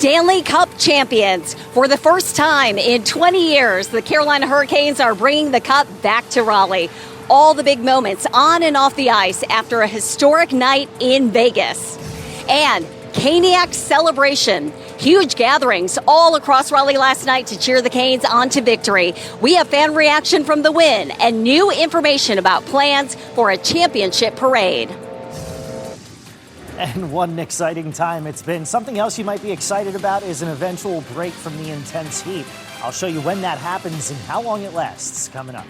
Stanley Cup champions. For the first time in 20 years, the Carolina Hurricanes are bringing the cup back to Raleigh. All the big moments on and off the ice after a historic night in Vegas. And Caniac celebration. Huge gatherings all across Raleigh last night to cheer the Canes on to victory. We have fan reaction from the win and new information about plans for a championship parade. And what an exciting time it's been. Something else you might be excited about is an eventual break from the intense heat. I'll show you when that happens and how long it lasts coming up.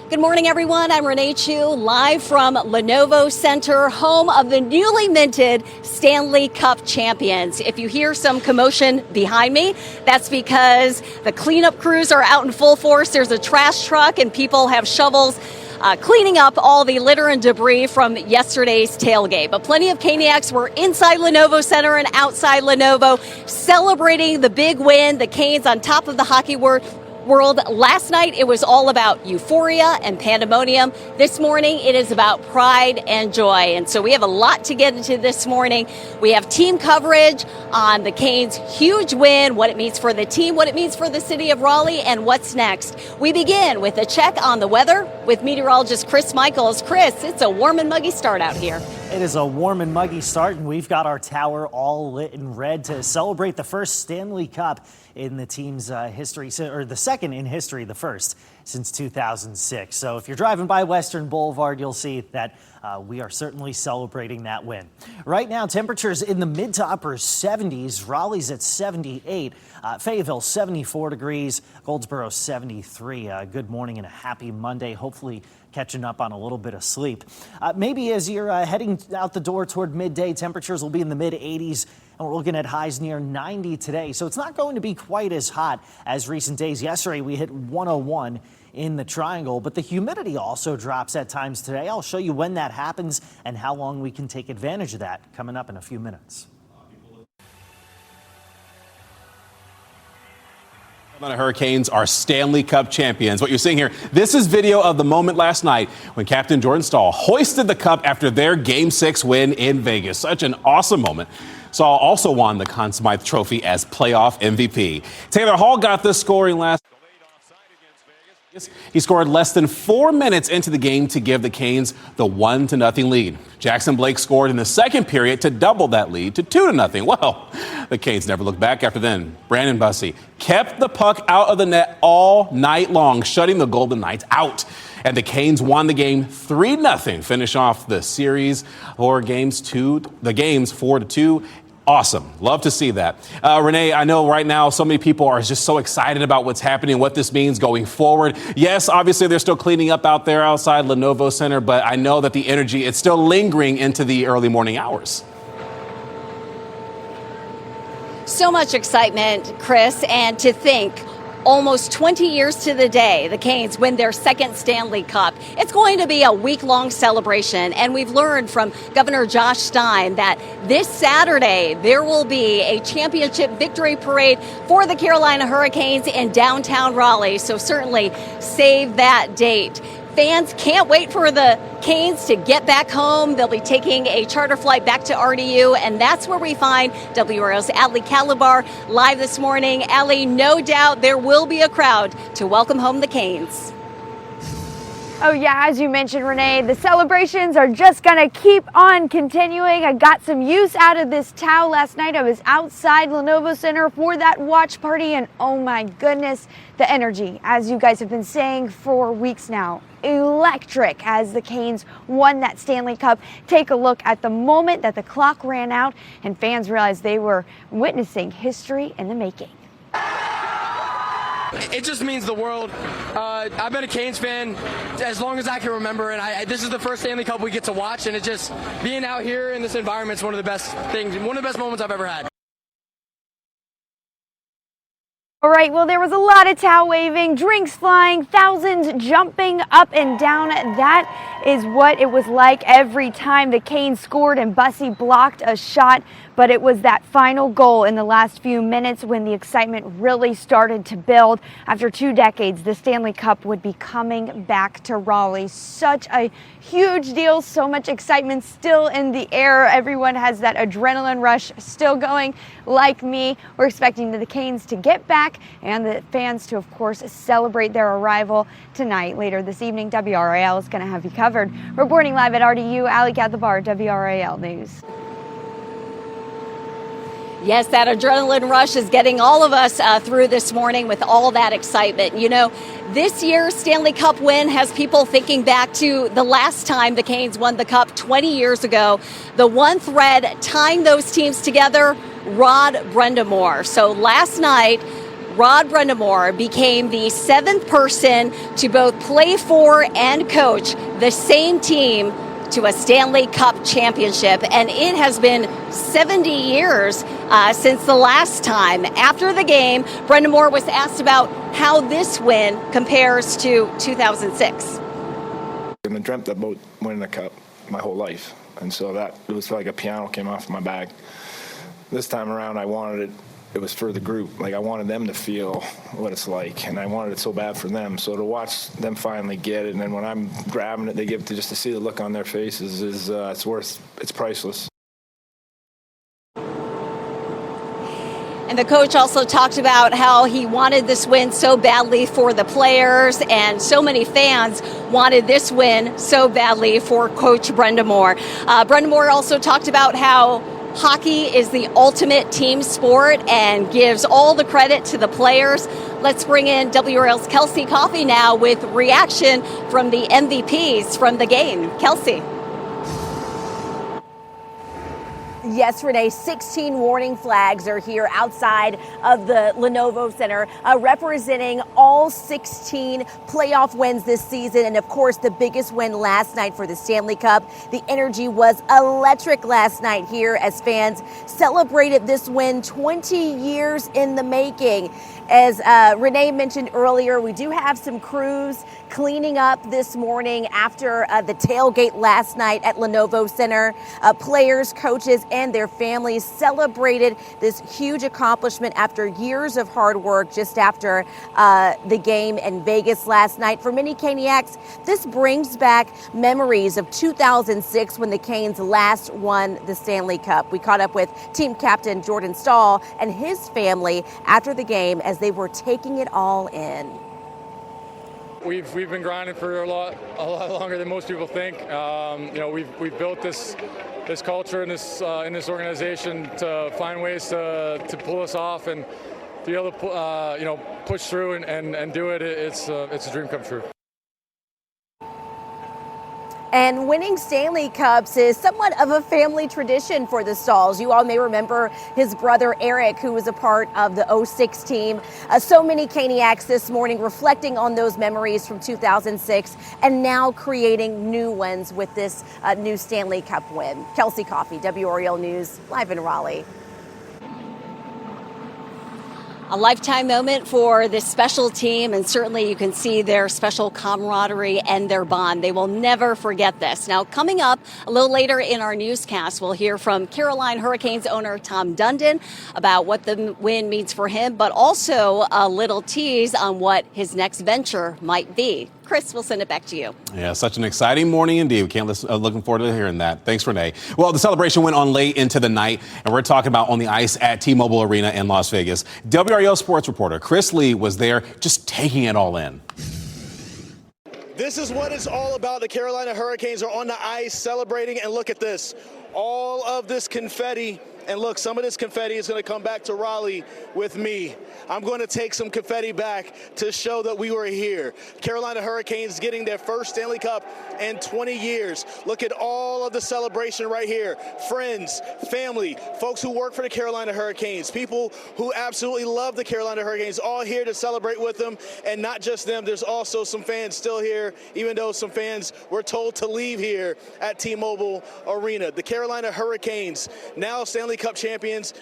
Good morning, everyone. I'm Renee Chu, live from Lenovo Center, home of the newly minted Stanley Cup champions. If you hear some commotion behind me, that's because the cleanup crews are out in full force. There's a trash truck and people have shovels cleaning up all the litter and debris from yesterday's tailgate. But plenty of Caniacs were inside Lenovo Center and outside Lenovo celebrating the big win, the Canes on top of the hockey world. Last night, it was all about euphoria and pandemonium. This morning, it is about pride and joy. And so we have a lot to get into this morning. We have team coverage on the Canes' huge win, what it means for the team, what it means for the city of Raleigh, and what's next. We begin with a check on the weather with meteorologist Chris Michaels. Chris, it's a warm and muggy start out here. It is a warm and muggy start, and we've got our tower all lit in red to celebrate the first Stanley Cup in the team's history, or the second in history, the first since 2006. So if you're driving by Western Boulevard, you'll see that we are certainly celebrating that win. Right now, temperatures in the mid to upper 70s. Raleigh's at 78. Fayetteville, 74 degrees. Goldsboro, 73. Good morning and a happy Monday. Hopefully catching up on a little bit of sleep. Maybe as you're heading out the door toward midday, temperatures will be in the mid 80s. And we're looking at highs near 90 today. So it's not going to be quite as hot as recent days. Yesterday, we hit 101 in the Triangle, but the humidity also drops at times today. I'll show you when that happens and how long we can take advantage of that coming up in a few minutes. The Hurricanes are Stanley Cup champions. What you're seeing here, this is video of the moment last night when Captain Jordan Stahl hoisted the cup after their Game 6 win in Vegas. Such an awesome moment. Stahl also won the Conn Smythe Trophy as playoff MVP. Taylor Hall got the scoring last. He scored less than 4 minutes into the game to give the Canes the 1-0 lead. Jackson Blake scored in the second period to double that lead to 2-0. Well, the Canes never looked back after then. Brandon Bussey kept the puck out of the net all night long, shutting the Golden Knights out. And the Canes won the game 3-0, finish off the series or games 4-2. Awesome. Love to see that. Renee, I know right now so many people are just so excited about what's happening, what this means going forward. Yes, obviously they're still cleaning up out there outside Lenovo Center, but I know that the energy, it's still lingering into the early morning hours. So much excitement, Chris, and to think almost 20 years to the day, the Canes win their second Stanley Cup. It's going to be a week-long celebration, and we've learned from Governor Josh Stein that this Saturday there will be a championship victory parade for the Carolina Hurricanes in downtown Raleigh, so certainly save that date. Fans can't wait for the Canes to get back home. They'll be taking a charter flight back to RDU, and that's where we find WRAL's Adley Calabar live this morning. Allie, no doubt there will be a crowd to welcome home the Canes. Oh yeah, as you mentioned, Renee, the celebrations are just gonna keep on continuing. I got some use out of this towel last night. I was outside Lenovo Center for that watch party, and oh my goodness, the energy, as you guys have been saying for weeks now, electric as the Canes won that Stanley Cup. Take a look at the moment that the clock ran out and fans realized they were witnessing history in the making. It just means the world. I've been a Canes fan as long as I can remember, and this is the first Stanley Cup we get to watch, and it just, being out here in this environment is one of the best things, one of the best moments I've ever had. All right, well, there was a lot of towel waving, drinks flying, thousands jumping up and down. That is what it was like every time the Canes scored and Bussey blocked a shot. But it was that final goal in the last few minutes when the excitement really started to build. After 2 decades, the Stanley Cup would be coming back to Raleigh. Such a huge deal, so much excitement still in the air. Everyone has that adrenaline rush still going. Like me, we're expecting the Canes to get back and the fans to, of course, celebrate their arrival tonight. Later this evening, WRAL is going to have you covered. Reporting live at RDU, Ali Gathabar, WRAL News. Yes, that adrenaline rush is getting all of us through this morning with all that excitement. You know, this year's Stanley Cup win has people thinking back to the last time the Canes won the Cup 20 years ago. The one thread tying those teams together, Rod Brind'Amour. So last night, Rod Brind'Amour became the 7th person to both play for and coach the same team to a Stanley Cup championship, and it has been 70 years since the last time. After the game, Brind'Amour was asked about how this win compares to 2006. I dreamt about winning a cup my whole life, and so that it was like a piano came off my back. This time around, I wanted it. It was for the group. Like, I wanted them to feel what it's like, and I wanted it so bad for them. So to watch them finally get it, and then when I'm grabbing it, they give it to just to see the look on their faces is it's priceless. And the coach also talked about how he wanted this win so badly for the players, and so many fans wanted this win so badly for Coach Brind'Amour. Brind'Amour also talked about how hockey is the ultimate team sport and gives all the credit to the players. Let's bring in WRAL's Kelsey Coffey now with reaction from the MVPs from the game. Kelsey. Yes, Renee, 16 warning flags are here outside of the Lenovo Center, representing all 16 playoff wins this season. And of course, the biggest win last night for the Stanley Cup. The energy was electric last night here as fans celebrated this win 20 years in the making. As Renee mentioned earlier, we do have some crews cleaning up this morning after the tailgate last night at Lenovo Center. Players, coaches, and their families celebrated this huge accomplishment after years of hard work just after the game in Vegas last night. For many Caniacs, this brings back memories of 2006 when the Canes last won the Stanley Cup. We caught up with team captain Jordan Stahl and his family after the game as they were taking it all in. We've been grinding for a lot longer than most people think. We've built this culture in this organization to find ways to pull us off and to be able to push through and do it. It's a dream come true. And winning Stanley Cups is somewhat of a family tradition for the Stahls. You all may remember his brother Eric, who was a part of the 06 team. So many Caniacs this morning reflecting on those memories from 2006 and now creating new ones with this new Stanley Cup win. Kelsey Coffey, WRAL News, live in Raleigh. A lifetime moment for this special team, and certainly you can see their special camaraderie and their bond. They will never forget this. Now, coming up a little later in our newscast, we'll hear from Carolina Hurricanes owner Tom Dundon about what the win means for him, but also a little tease on what his next venture might be. Chris, we'll send it back to you. Yeah, such an exciting morning indeed. We can't looking forward to hearing that. Thanks, Renee. Well, the celebration went on late into the night, and we're talking about on the ice at T-Mobile Arena in Las Vegas. WRAL sports reporter Chris Lee was there just taking it all in. This is what it's all about. The Carolina Hurricanes are on the ice celebrating, and look at this. All of this confetti. And look, some of this confetti is going to come back to Raleigh with me. I'm going to take some confetti back to show that we were here. Carolina Hurricanes getting their first Stanley Cup in 20 years. Look at all of the celebration right here. Friends, family, folks who work for the Carolina Hurricanes, people who absolutely love the Carolina Hurricanes, all here to celebrate with them. And not just them, there's also some fans still here, even though some fans were told to leave here at T-Mobile Arena. The Carolina Hurricanes, now Stanley Cup champions,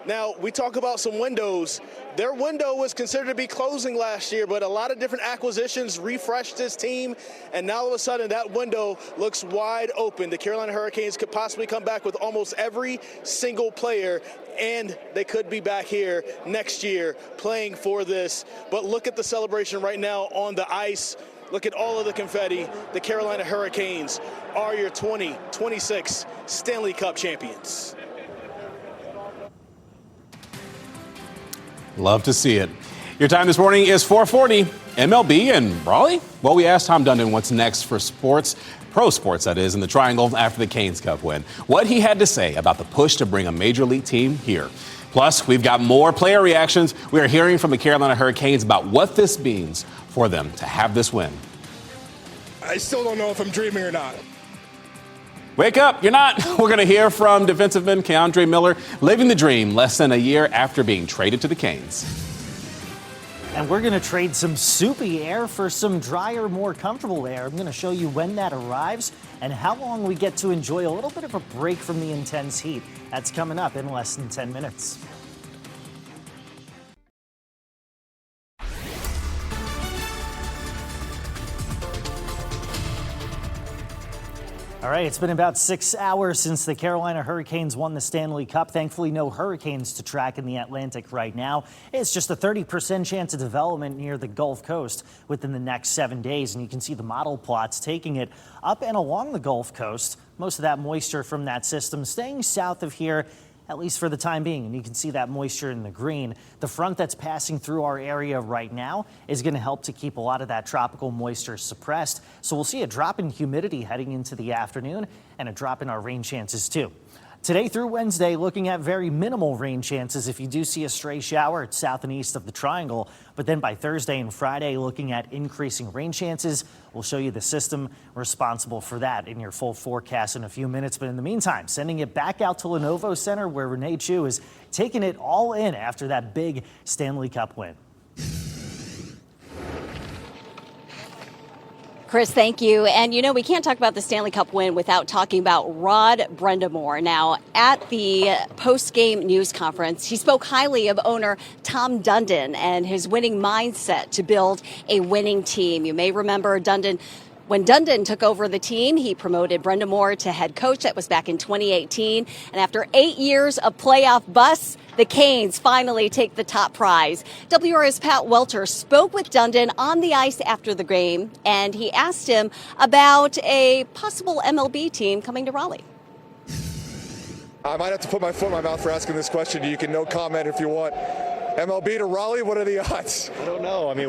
Now, we talk about some windows. Their window was considered to be closing last year, but a lot of different acquisitions refreshed this team, and now all of a sudden that window looks wide open. The Carolina Hurricanes could possibly come back with almost every single player, and they could be back here next year playing for this. But look at the celebration right now on the ice. Look at all of the confetti. The Carolina Hurricanes are your 2026 Stanley Cup champions. Love to see it. Your time this morning is 4:40. MLB and Raleigh? Well, we asked Tom Dundon what's next for sports, pro sports that is, in the Triangle after the Canes Cup win. What he had to say about the push to bring a major league team here. Plus, we've got more player reactions. We are hearing from the Carolina Hurricanes about what this means for them to have this win. I still don't know if I'm dreaming or not. Wake up, you're not. We're going to hear from defenseman Keandre Miller living the dream less than a year after being traded to the Canes. And we're going to trade some soupy air for some drier, more comfortable air. I'm going to show you when that arrives and how long we get to enjoy a little bit of a break from the intense heat. That's coming up in less than 10 minutes. All right, it's been about 6 hours since the Carolina Hurricanes won the Stanley Cup. Thankfully, no hurricanes to track in the Atlantic right now. It's just a 30% chance of development near the Gulf Coast within the next 7 days. And you can see the model plots taking it up and along the Gulf Coast. Most of that moisture from that system staying south of here, at least for the time being. And you can see that moisture in the green. The front that's passing through our area right now is going to help to keep a lot of that tropical moisture suppressed. So we'll see a drop in humidity heading into the afternoon and a drop in our rain chances too. Today through Wednesday, looking at very minimal rain chances. If you do see a stray shower, it's south and east of the Triangle. But then by Thursday and Friday, looking at increasing rain chances. We'll show you the system responsible for that in your full forecast in a few minutes. But in the meantime, sending it back out to Lenovo Center, where Renee Chu is taking it all in after that big Stanley Cup win. Chris, thank you. And, you know, we can't talk about the Stanley Cup win without talking about Rod Brind'Amour. Now, at the post-game news conference, he spoke highly of owner Tom Dundon and his winning mindset to build a winning team. You may remember when Dundon took over the team, he promoted Brind'Amour to head coach. That was back in 2018. And after 8 years of playoff busts, the Canes finally take the top prize. WRAL's Pat Welter spoke with Dundon on the ice after the game, and he asked him about a possible MLB team coming to Raleigh. I might have to put my foot in my mouth for asking this question. You can no comment if you want. MLB to Raleigh, what are the odds? I don't know. I mean,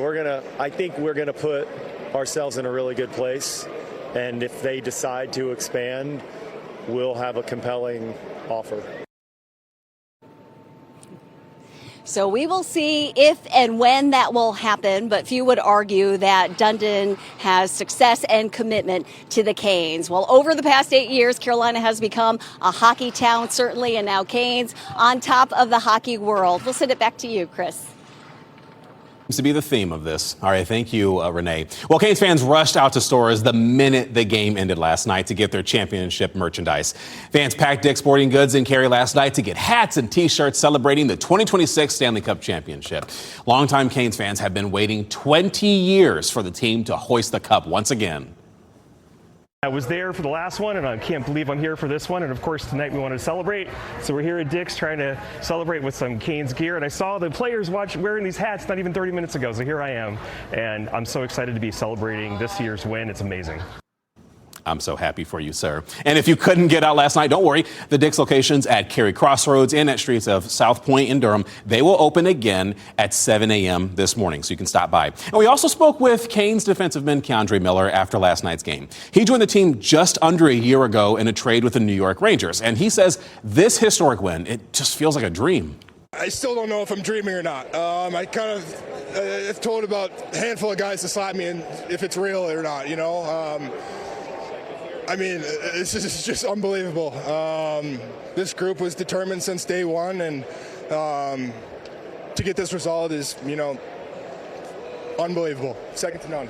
I think we're gonna put ourselves in a really good place, and if they decide to expand, we'll have a compelling offer. So we will see if and when that will happen, but few would argue that Dundon has success and commitment to the Canes. Well, over the past 8 years, Carolina has become a hockey town, certainly, and now Canes on top of the hockey world. We'll send it back to you, Chris. Seems to be the theme of this. All right, thank you, Renee. Well, Canes fans rushed out to stores the minute the game ended last night to get their championship merchandise. Fans packed Dick's Sporting Goods in Cary last night to get hats and T-shirts celebrating the 2026 Stanley Cup championship. Longtime Canes fans have been waiting 20 years for the team to hoist the cup once again. I was there for the last one, and I can't believe I'm here for this one. And of course, tonight we wanted to celebrate. So we're here at Dick's trying to celebrate with some Canes gear. And I saw the players wearing these hats not even 30 minutes ago. So here I am. And I'm so excited to be celebrating this year's win. It's amazing. I'm so happy for you, sir. And if you couldn't get out last night, don't worry. The Dick's locations at Cary Crossroads and at streets of South Point in Durham, they will open again at 7 a.m. this morning, so you can stop by. And we also spoke with Canes defenseman Keandre Miller after last night's game. He joined the team just under a year ago in a trade with the New York Rangers, and he says this historic win, it just feels like a dream. I still don't know if I'm dreaming or not. I kind of I've told about a handful of guys to slap me and if it's real or not, you know. I mean, this is just unbelievable. This group was determined since day one, and to get this result is, you know, unbelievable. Second to none.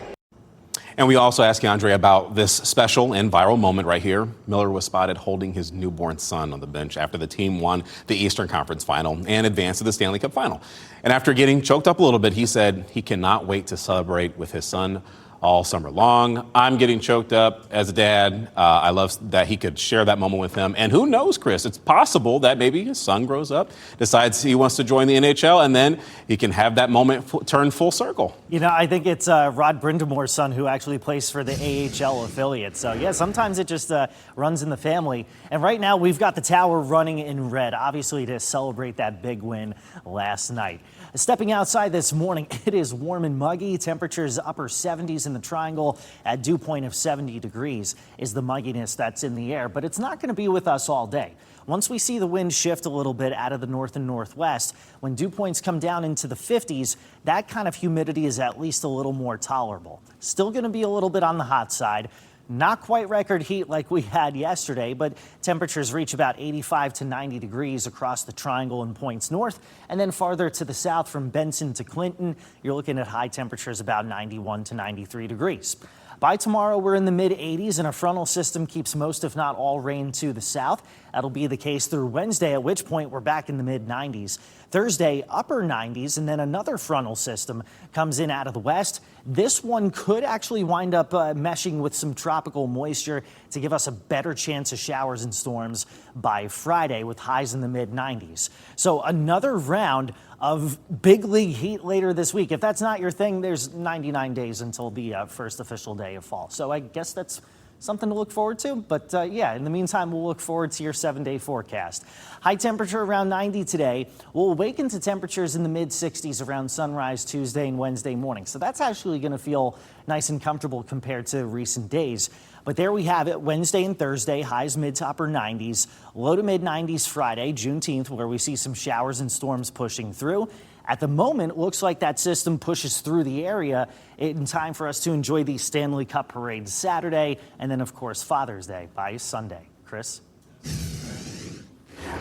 And we also asked Keandre about this special and viral moment right here. Miller was spotted holding his newborn son on the bench after the team won the Eastern Conference Final and advanced to the Stanley Cup Final. And after getting choked up a little bit, he said he cannot wait to celebrate with his son all summer long. I'm getting choked up as a dad. I love that he could share that moment with him. And who knows, Chris, it's possible that maybe his son grows up, decides he wants to join the NHL, and then he can have that moment turn full circle. You know, I think it's Rod Brindamore's son who actually plays for the AHL affiliate. So, yeah, sometimes it just runs in the family. And right now we've got the tower running in red, obviously to celebrate that big win last night. Stepping outside this morning, it is warm and muggy. Temperatures upper 70s in the triangle. At dew point of 70 degrees is the mugginess that's in the air. But it's not going to be with us all day. Once we see the wind shift a little bit out of the north and northwest, when dew points come down into the 50s, that kind of humidity is at least a little more tolerable. Still going to be a little bit on the hot side. Not quite record heat like we had yesterday, but temperatures reach about 85 to 90 degrees across the triangle and points north. And then farther to the south from Benson to Clinton, you're looking at high temperatures about 91 to 93 degrees. By tomorrow, we're in the mid-80s, and a frontal system keeps most, if not all, rain to the south. That'll be the case through Wednesday, at which point we're back in the mid-90s. Thursday, upper 90s, and then another frontal system comes in out of the west. This one could actually wind up meshing with some tropical moisture to give us a better chance of showers and storms by Friday, with highs in the mid-90s. So another round of big league heat later this week. If that's not your thing, there's 99 days until the first official day of fall. So I guess that's something to look forward to. But yeah, in the meantime, we'll look forward to your 7-day forecast. High temperature around 90 today. We'll awaken to temperatures in the mid-60s around sunrise Tuesday and Wednesday morning. So that's actually going to feel nice and comfortable compared to recent days. But there we have it. Wednesday and Thursday, highs mid to upper 90s, low to mid 90s Friday, Juneteenth, where we see some showers and storms pushing through. At the moment, it looks like that system pushes through the area in time for us to enjoy the Stanley Cup parade Saturday, and then, of course, Father's Day by Sunday. Chris?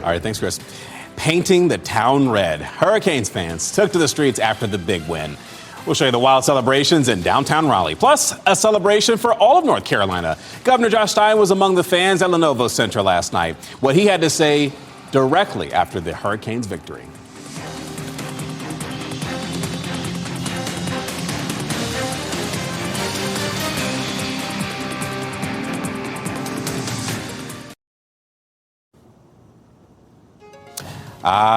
All right, thanks, Chris. Painting the town red. Hurricanes fans took to the streets after the big win. We'll show you the wild celebrations in downtown Raleigh, plus a celebration for all of North Carolina. Governor Josh Stein was among the fans at Lenovo Center last night. What he had to say directly after the Hurricanes' victory.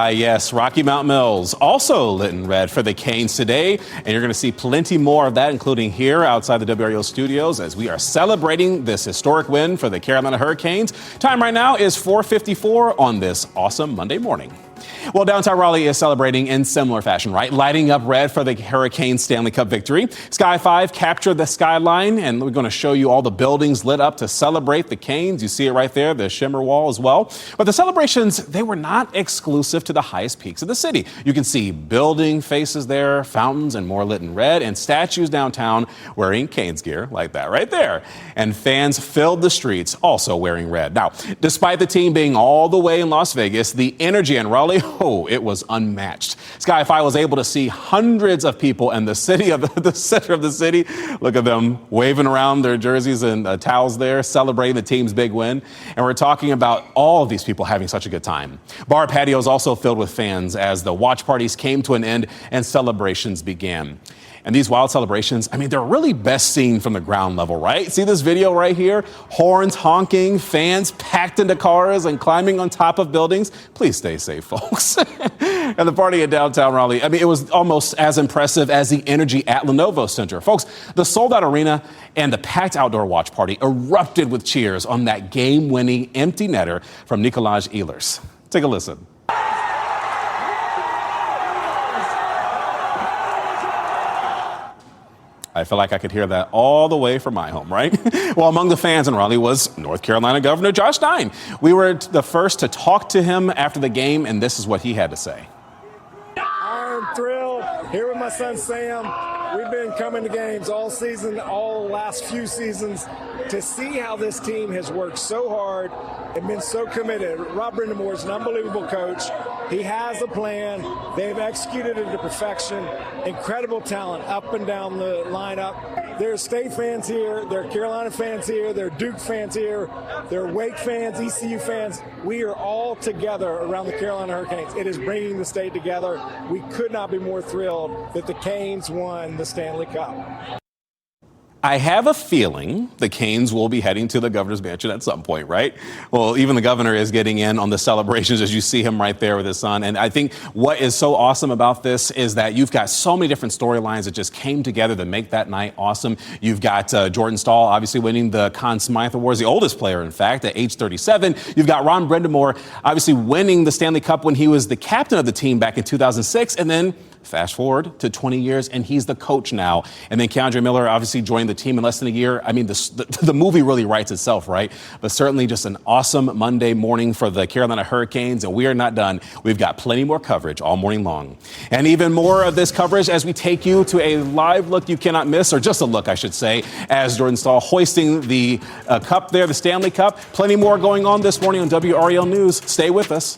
Yes, Rocky Mount Mills also lit in red for the Canes today, and you're going to see plenty more of that, including here outside the WRAL studios, as we are celebrating this historic win for the Carolina Hurricanes. Time right now is 4:54 on this awesome Monday morning. Well, downtown Raleigh is celebrating in similar fashion, right? Lighting up red for the Hurricanes Stanley Cup victory. Sky 5 captured the skyline, and we're going to show you all the buildings lit up to celebrate the Canes. You see it right there, the shimmer wall as well. But the celebrations, they were not exclusive to the highest peaks of the city. You can see building faces there, fountains and more lit in red, and statues downtown wearing Canes gear like that right there. And fans filled the streets also wearing red. Now, despite the team being all the way in Las Vegas, the energy in Raleigh, it was unmatched. Sky 5 was able to see hundreds of people in the city of the center of the city. Look at them waving around their jerseys and towels there, celebrating the team's big win. And we're talking about all of these people having such a good time. Bar patios also filled with fans as the watch parties came to an end and celebrations began. And these wild celebrations, I mean, they're really best seen from the ground level, right? See this video right here? Horns honking, fans packed into cars and climbing on top of buildings. Please stay safe, folks. And the party in downtown Raleigh, I mean, it was almost as impressive as the energy at Lenovo Center. Folks, the sold-out arena and the packed outdoor watch party erupted with cheers on that game-winning empty netter from Nikolaj Ehlers. Take a listen. I feel like I could hear that all the way from my home, right? Well, among the fans in Raleigh was North Carolina Governor Josh Stein. We were the first to talk to him after the game, and this is what he had to say. I'm thrilled here with my son Sam. We've been coming to games all season, all last few seasons, to see how this team has worked so hard and been so committed. Rob Brindamore is an unbelievable coach. He has a plan. They've executed it to perfection. Incredible talent up and down the lineup. There's State fans here, there are Carolina fans here, there are Duke fans here, there are Wake fans, ECU fans. We are all together around the Carolina Hurricanes. It is bringing the state together. We could not be more thrilled that the Canes won the Stanley Cup. I have a feeling the Canes will be heading to the governor's mansion at some point, right? Well, even the governor is getting in on the celebrations as you see him right there with his son. And I think what is so awesome about this is that you've got so many different storylines that just came together to make that night awesome. You've got Jordan Stahl obviously winning the Conn Smythe Awards, the oldest player, in fact, at age 37. You've got Ron Brindamore obviously winning the Stanley Cup when he was the captain of the team back in 2006. And then fast forward to 20 years, and he's the coach now. And then Keandre Miller obviously joined the team in less than a year. I mean, the movie really writes itself, right? But certainly just an awesome Monday morning for the Carolina Hurricanes, and we are not done. We've got plenty more coverage all morning long. And even more of this coverage as we take you to a live look you cannot miss, or just a look, I should say, as Jordan Stahl hoisting the cup there, the Stanley Cup. Plenty more going on this morning on WRAL News. Stay with us.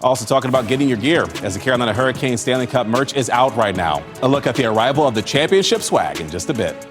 Also talking about getting your gear, as the Carolina Hurricanes Stanley Cup merch is out right now. A look at the arrival of the championship swag in just a bit.